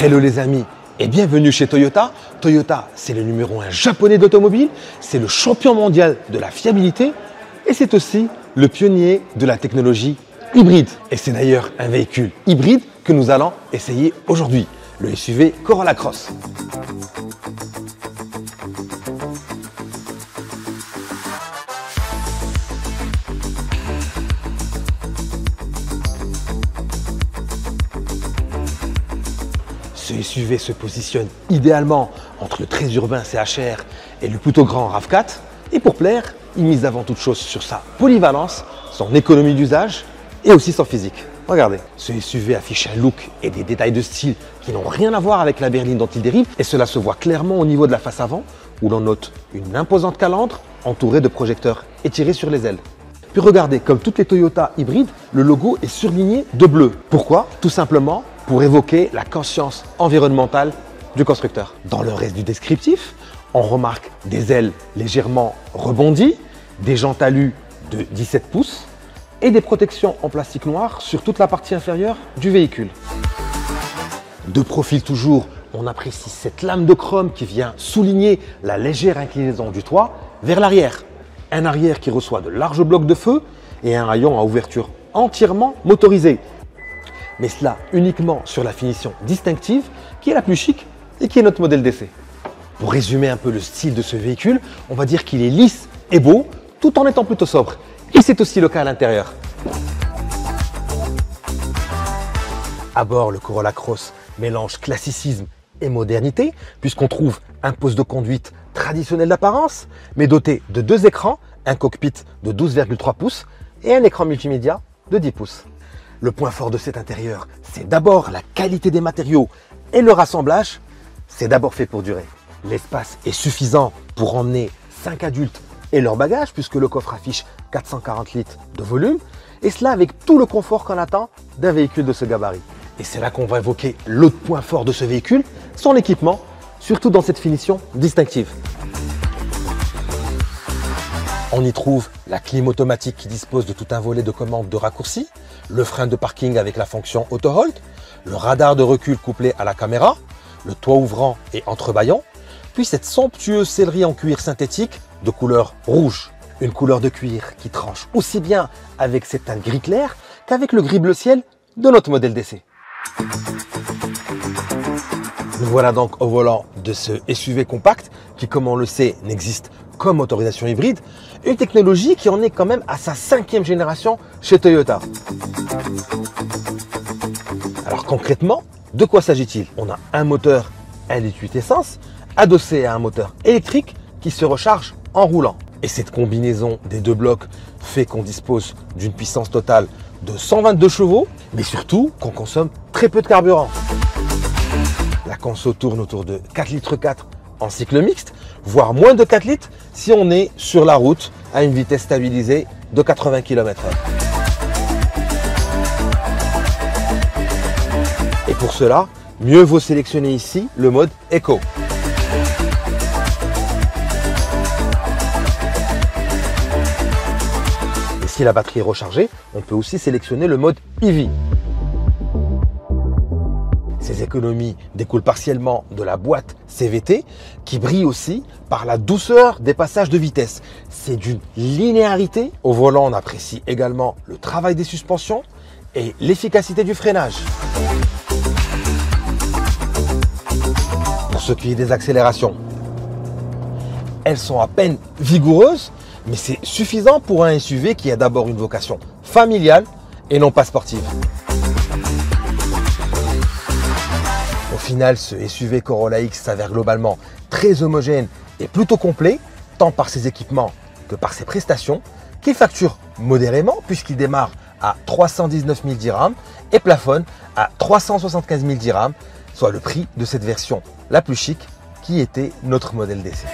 Hello les amis et bienvenue chez Toyota. Toyota, c'est le numéro 1 japonais d'automobile, c'est le champion mondial de la fiabilité et c'est aussi le pionnier de la technologie hybride. Et c'est d'ailleurs un véhicule hybride que nous allons essayer aujourd'hui, le SUV Corolla Cross. Ce SUV se positionne idéalement entre le très urbain CHR et le plutôt grand RAV4. Et pour plaire, il mise avant toute chose sur sa polyvalence, son économie d'usage et aussi son physique. Regardez, ce SUV affiche un look et des détails de style qui n'ont rien à voir avec la berline dont il dérive. Et cela se voit clairement au niveau de la face avant, où l'on note une imposante calandre entourée de projecteurs étirés sur les ailes. Puis regardez, comme toutes les Toyota hybrides, le logo est surligné de bleu. Pourquoi? Tout simplement pour évoquer la conscience environnementale du constructeur. Dans le reste du descriptif, on remarque des ailes légèrement rebondies, des jantes alu de 17 pouces et des protections en plastique noir sur toute la partie inférieure du véhicule. De profil toujours, on apprécie cette lame de chrome qui vient souligner la légère inclinaison du toit vers l'arrière. Un arrière qui reçoit de larges blocs de feu et un rayon à ouverture entièrement motorisé. Mais cela uniquement sur la finition distinctive qui est la plus chic et qui est notre modèle d'essai. Pour résumer un peu le style de ce véhicule, on va dire qu'il est lisse et beau tout en étant plutôt sobre. Et c'est aussi le cas à l'intérieur. À bord, le Corolla Cross mélange classicisme et modernité puisqu'on trouve un poste de conduite traditionnel d'apparence mais doté de 2 écrans, un cockpit de 12,3 pouces et un écran multimédia de 10 pouces. Le point fort de cet intérieur, c'est d'abord la qualité des matériaux et le rassemblage, c'est d'abord fait pour durer. L'espace est suffisant pour emmener 5 adultes et leurs bagages puisque le coffre affiche 440 litres de volume et cela avec tout le confort qu'on attend d'un véhicule de ce gabarit. Et c'est là qu'on va évoquer l'autre point fort de ce véhicule, son équipement, surtout dans cette finition distinctive. On y trouve la clim automatique qui dispose de tout un volet de commande de raccourci, le frein de parking avec la fonction Auto Hold, le radar de recul couplé à la caméra, le toit ouvrant et entrebâillant, puis cette somptueuse sellerie en cuir synthétique de couleur rouge. Une couleur de cuir qui tranche aussi bien avec cette teinte gris clair qu'avec le gris bleu ciel de notre modèle d'essai. Nous voilà donc au volant de ce SUV compact qui, comme on le sait, n'existe comme motorisation hybride, une technologie qui en est quand même à sa 5e génération chez Toyota. Alors concrètement, de quoi s'agit-il? On a un moteur 1,8 litre essence adossé à un moteur électrique qui se recharge en roulant. Et cette combinaison des deux blocs fait qu'on dispose d'une puissance totale de 122 chevaux, mais surtout qu'on consomme très peu de carburant. La conso tourne autour de 4,4 litres en cycle mixte, voire moins de 4 litres si on est sur la route à une vitesse stabilisée de 80 km/h. Et pour cela, mieux vaut sélectionner ici le mode Eco. Et si la batterie est rechargée, on peut aussi sélectionner le mode EV. Ces économies découlent partiellement de la boîte CVT qui brille aussi par la douceur des passages de vitesse. C'est d'une linéarité. Au volant, on apprécie également le travail des suspensions et l'efficacité du freinage. Pour ce qui est des accélérations, elles sont à peine vigoureuses, mais c'est suffisant pour un SUV qui a d'abord une vocation familiale et non pas sportive. Au final, ce SUV Corolla X s'avère globalement très homogène et plutôt complet, tant par ses équipements que par ses prestations, qu'il facture modérément puisqu'il démarre à 319 000 dirhams et plafonne à 375 000 dirhams, soit le prix de cette version la plus chic qui était notre modèle d'essai.